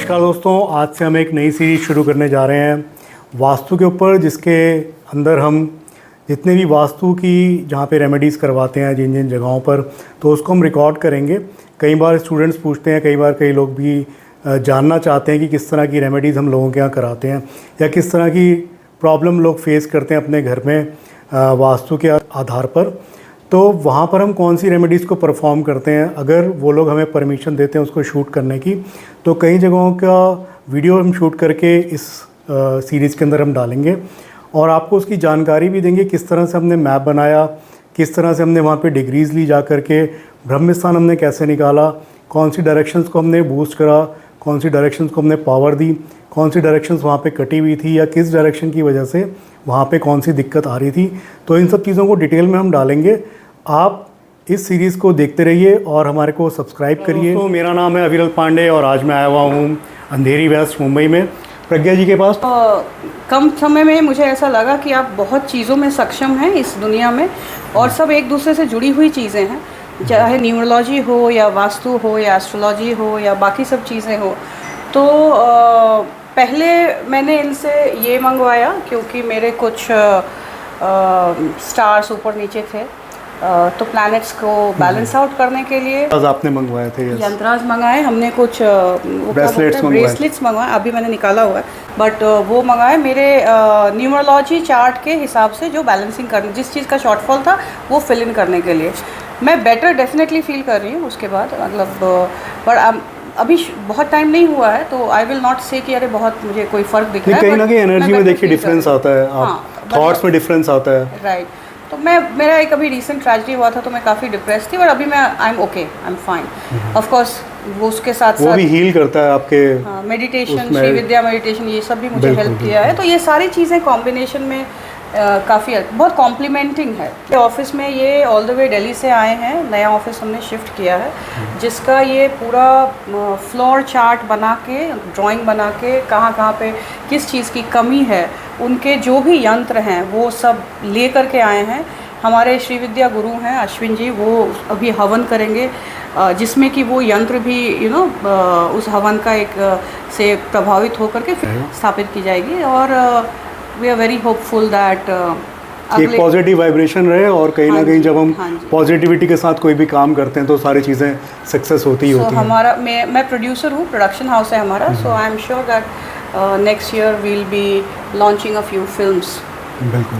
नमस्कार दोस्तों, आज से हम एक नई सीरीज़ शुरू करने जा रहे हैं वास्तु के ऊपर, जिसके अंदर हम जितने भी वास्तु की जहाँ पे रेमेडीज़ करवाते हैं जिन जिन जगहों पर, तो उसको हम रिकॉर्ड करेंगे। कई बार स्टूडेंट्स पूछते हैं, कई बार कई लोग भी जानना चाहते हैं कि किस तरह की रेमेडीज़ हम लोगों के यहाँ कराते हैं या किस तरह की प्रॉब्लम लोग फेस करते हैं अपने घर में वास्तु के आधार पर। तो वहाँ पर हम कौन सी रेमेडीज़ को परफॉर्म करते हैं, अगर वो लोग हमें परमिशन देते हैं उसको शूट करने की, तो कई जगहों का वीडियो हम शूट करके इस सीरीज़ के अंदर हम डालेंगे और आपको उसकी जानकारी भी देंगे, किस तरह से हमने मैप बनाया, किस तरह से हमने वहाँ पे डिग्रीज़ ली जा करके, ब्रह्म स्थान हमने कैसे निकाला, कौन सी डायरेक्शंस को हमने बूस्ट करा, कौन सी डायरेक्शंस को हमने पावर दी, कौन सी डायरेक्शंस वहाँ पे कटी हुई थी या किस डायरेक्शन की वजह से वहाँ पे कौन सी दिक्कत आ रही थी। तो इन सब चीज़ों को डिटेल में हम डालेंगे। आप इस सीरीज़ को देखते रहिए और हमारे को सब्सक्राइब करिए। तो मेरा नाम है अविरल पांडे और आज मैं आया हुआ हूँ अंधेरी वेस्ट मुंबई में प्रज्ञा जी के पास। कम समय में मुझे ऐसा लगा कि आप बहुत चीज़ों में सक्षम हैं इस दुनिया में, और सब एक दूसरे से जुड़ी हुई चीज़ें हैं, चाहे न्यूमरोलॉजी हो या वास्तु हो या एस्ट्रोलॉजी हो या बाकी सब चीज़ें हो। तो पहले मैंने इनसे ये मंगवाया क्योंकि मेरे कुछ स्टार्स ऊपर नीचे थे, तो प्लैनेट्स को बैलेंस आउट करने के लिए आपने मंगवाए थे यंत्रास मंगाए हमने, कुछ ब्रेसलेट्स मंगवाए, अभी मैंने निकाला हुआ है, बट वो मंगाए मेरे न्यूमरोलॉजी चार्ट के हिसाब से, जो बैलेंसिंग करने, जिस चीज़ का शॉर्टफॉल था वो फिल इन करने के लिए। मैं बेटर डेफिनेटली फील कर रही हूँ उसके बाद, मतलब पर अभी बहुत टाइम नहीं हुआ है, तो आई विल नॉट से कि अरे बहुत मुझे कोई फ़र्क दिख रहा है। कहीं ना कहीं एनर्जी में देखिए डिफरेंस आता है, थॉट्स में डिफरेंस आता है, राइट। तो मेरा एक अभी रिसेंट ट्रेजेडी हुआ था, तो मैं काफ़ी डिप्रेस थी, और अभी मैं I am okay, I am fine. Of course वो उसके साथ वो भी हील करता है आपके मेडिटेशन, श्री विद्या मेडिटेशन, ये सब भी मुझे हेल्प किया है। तो ये सारी चीज़ें कॉम्बिनेशन में काफ़ी बहुत कॉम्प्लीमेंटिंग है। ऑफिस में ये ऑल द वे दिल्ली से आए हैं, नया ऑफिस हमने शिफ्ट किया है, जिसका ये पूरा फ्लोर चार्ट बना के, ड्राइंग बना के, कहाँ पे किस चीज़ की कमी है, उनके जो भी यंत्र हैं वो सब ले करके आए हैं। हमारे श्री विद्या गुरु हैं अश्विन जी, वो अभी हवन करेंगे, जिसमें कि वो यंत्र भी उस हवन का एक से प्रभावित होकर के फिर स्थापित की जाएगी। और we are very hopeful that एक पॉजिटिव वाइब्रेशन रहे, और कहीं ना कहीं जब हम पॉजिटिविटी के साथ कोई भी काम करते हैं तो सारी चीज़ें सक्सेस होती ही होती हैं। हमारा मैं प्रोड्यूसर हूँ, प्रोडक्शन हाउस है हमारा, so I am sure that next year we'll be launching a few films. बिल्कुल।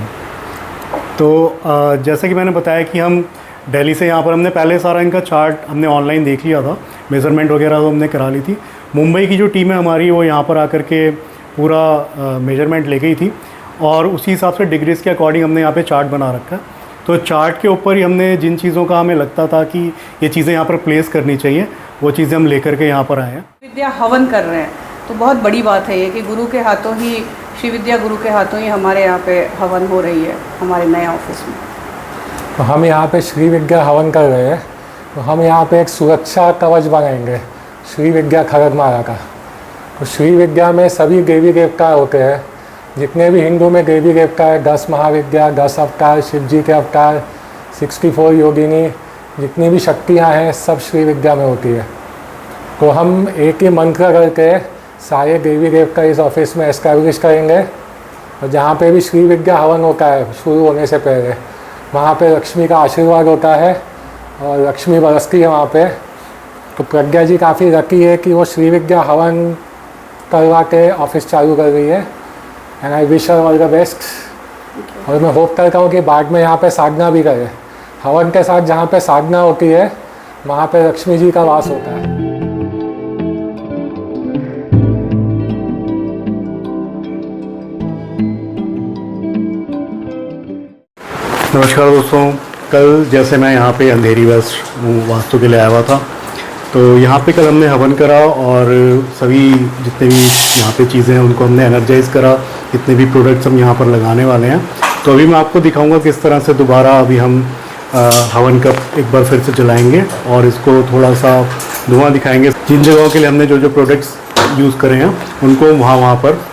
तो जैसे कि मैंने बताया कि हम दिल्ली से यहाँ पर हमने पहले सारा इनका चार्ट हमने ऑनलाइन देख लिया था, मेज़रमेंट वगैरह तो हमने करा ली थी। मुंबई की जो टीम है हमारी, वो यहाँ पर आकर के पूरा मेजरमेंट ले गई थी और उसी हिसाब से डिग्रीज़ के अकॉर्डिंग हमने यहाँ पे चार्ट बना रखा है। तो चार्ट के ऊपर ही हमने जिन चीज़ों का हमें लगता था कि ये चीज़ें यहाँ पर प्लेस करनी चाहिए, वो चीज़ें हम लेकर के यहाँ पर आए हैं। विद्या हवन कर रहे हैं, तो बहुत बड़ी बात है ये कि गुरु के हाथों ही, श्री विद्या गुरु के हाथों ही हमारे यहाँ पे हवन हो रही है हमारे नए ऑफिस में। तो हम यहाँ पे श्री विद्या हवन कर रहे हैं, तो हम यहाँ पे एक सुरक्षा कवच बनाएंगे श्री विद्या खड़गमाला का। तो श्री विद्या में सभी देवी देवता होते हैं, जितने भी हिंदू में देवी देवता है, 10 महाविद्या, 10 अवतार, शिव जी के अवतार, 64 योगिनी, जितनी भी शक्तियाँ हैं सब श्री विद्या में होती है। तो हम एक ही मंत्र करके सारे देवी देवता इस ऑफिस में एस्टैब्लिश करेंगे, और जहाँ पे भी श्री विद्या हवन होता है शुरू होने से पहले, वहाँ पे लक्ष्मी का आशीर्वाद होता है और लक्ष्मी बरसती है वहाँ पे। तो प्रज्ञा जी काफ़ी लकी है कि वो श्री विद्या हवन करवा के ऑफिस चालू कर रही है, and I wish her all the best. और मैं होप करता हूँ कि बाद में यहाँ पे साधना भी करे। हवन के साथ जहाँ पे साधना होती है वहाँ पे लक्ष्मी जी का वास होता है। नमस्कार दोस्तों, कल जैसे मैं यहाँ पे अंधेरी वेस्ट वास्तु के लिए आया हुआ था, तो यहाँ पे कल हमने हवन करा और सभी जितने भी यहाँ पे चीज़ें हैं उनको हमने एनर्जाइज करा, जितने भी प्रोडक्ट्स हम यहाँ पर लगाने वाले हैं। तो अभी मैं आपको दिखाऊंगा किस तरह से दोबारा अभी हम हवन का एक बार फिर से जलाएंगे और इसको थोड़ा सा धुआं दिखाएंगे। जिन जगहों के लिए हमने जो जो प्रोडक्ट्स यूज़ करे हैं उनको वहाँ पर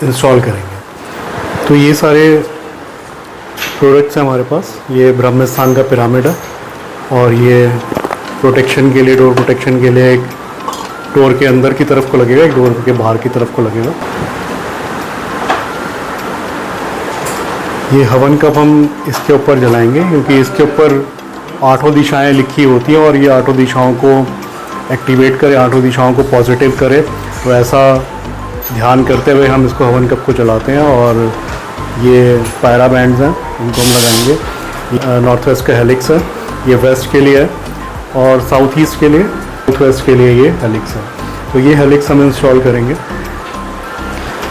इंस्टॉल करेंगे। तो ये सारे प्रोडक्ट्स हैं हमारे पास। ये ब्रह्म स्थान का पिरामिड है और ये प्रोटेक्शन के लिए, डोर प्रोटेक्शन के लिए एक डोर के अंदर की तरफ को लगेगा, एक डोर के बाहर की तरफ को लगेगा। ये हवन कप हम इसके ऊपर जलाएंगे क्योंकि इसके ऊपर 8 दिशाएं लिखी होती हैं और ये 8 दिशाओं को एक्टिवेट करे, 8 दिशाओं को पॉजिटिव करे। तो ऐसा ध्यान करते हुए हम इसको हवन कप को चलाते हैं। और ये पायरा बैंड्स हैं, इनको हम लगाएंगे। नॉर्थ वेस्ट का हेलिक्स है, ये वेस्ट के लिए है, और साउथ ईस्ट के लिए, साउथ वेस्ट के लिए ये हेलिक्स है। तो ये हेलिक्स हम इंस्टॉल करेंगे।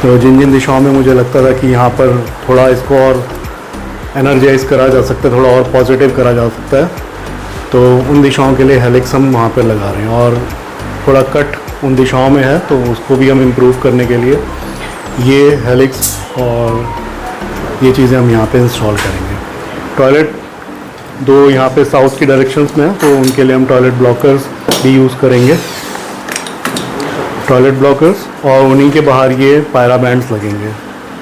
तो जिन जिन दिशाओं में मुझे लगता था कि यहाँ पर थोड़ा इसको और एनर्जाइज करा जा सकता है, थोड़ा और पॉजिटिव करा जा सकता है, तो उन दिशाओं के लिए हेलिक्स हम वहाँ पर लगा रहे हैं। और थोड़ा कट उन दिशाओं में है तो उसको भी हम इम्प्रूव करने के लिए ये हेलिक्स और ये चीज़ें हम यहाँ पे इंस्टॉल करेंगे। टॉयलेट 2 यहाँ पे साउथ की डायरेक्शंस में है तो उनके लिए हम टॉयलेट ब्लॉकर्स भी यूज़ करेंगे, टॉयलेट ब्लॉकर्स, और उन्हीं के बाहर ये पायरा बैंड्स लगेंगे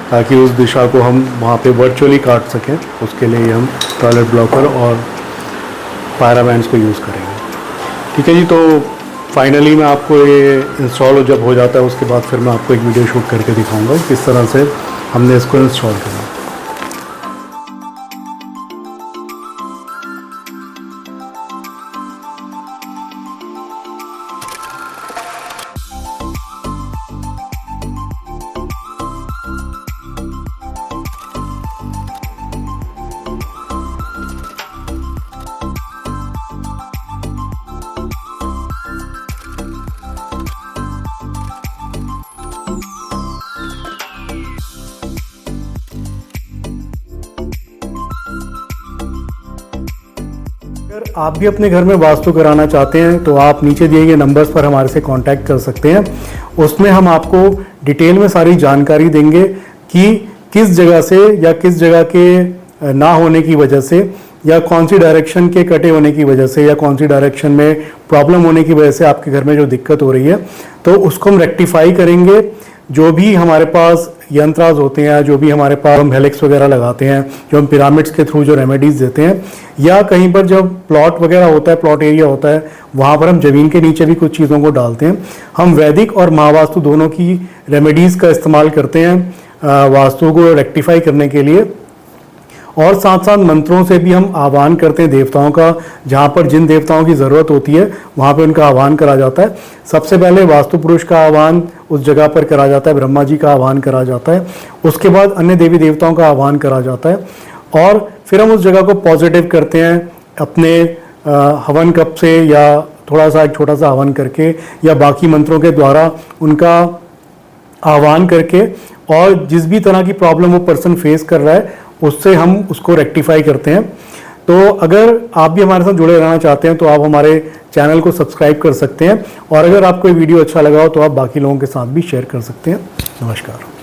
ताकि उस दिशा को हम वहाँ पे वर्चुअली काट सकें। उसके लिए हम टॉयलेट ब्लॉकर और पायरा बैंड्स को यूज़ करेंगे। ठीक है जी, तो फाइनली मैं आपको ये इंस्टॉल जब हो जाता है उसके बाद फिर मैं आपको एक वीडियो शूट करके दिखाऊंगा किस तरह से हमने इसको इंस्टॉल करा। अगर आप भी अपने घर में वास्तु कराना चाहते हैं तो आप नीचे दिए गए नंबर्स पर हमारे से कांटेक्ट कर सकते हैं। उसमें हम आपको डिटेल में सारी जानकारी देंगे कि किस जगह से या किस जगह के ना होने की वजह से या कौन सी डायरेक्शन के कटे होने की वजह से या कौन सी डायरेक्शन में प्रॉब्लम होने की वजह से आपके घर में जो दिक्कत हो रही है तो उसको हम रेक्टिफाई करेंगे। जो भी हमारे पास यंत्राज होते हैं, जो भी हमारे पास हम हेलिक्स वगैरह लगाते हैं, जो हम पिरामिड्स के थ्रू जो रेमेडीज़ देते हैं, या कहीं पर जब प्लॉट वगैरह होता है, प्लॉट एरिया होता है, वहाँ पर हम ज़मीन के नीचे भी कुछ चीज़ों को डालते हैं। हम वैदिक और महावास्तु दोनों की रेमेडीज़ का इस्तेमाल करते हैं वास्तु को रेक्टिफाई करने के लिए। और साथ साथ मंत्रों से भी हम आह्वान करते हैं देवताओं का, जहाँ पर जिन देवताओं की ज़रूरत होती है वहाँ पे उनका आह्वान करा जाता है। सबसे पहले वास्तु पुरुष का आह्वान उस जगह पर करा जाता है, ब्रह्मा जी का आह्वान करा जाता है, उसके बाद अन्य देवी देवताओं का आह्वान करा जाता है और फिर हम उस जगह को पॉजिटिव करते हैं अपने हवन कप से या थोड़ा सा एक छोटा सा हवन करके या बाकी मंत्रों के द्वारा उनका आह्वान करके, और जिस भी तरह की प्रॉब्लम वो पर्सन फेस कर रहा है उससे हम उसको रेक्टिफाई करते हैं। तो अगर आप भी हमारे साथ जुड़े रहना चाहते हैं तो आप हमारे चैनल को सब्सक्राइब कर सकते हैं, और अगर आपको ये वीडियो अच्छा लगा हो तो आप बाकी लोगों के साथ भी शेयर कर सकते हैं। नमस्कार।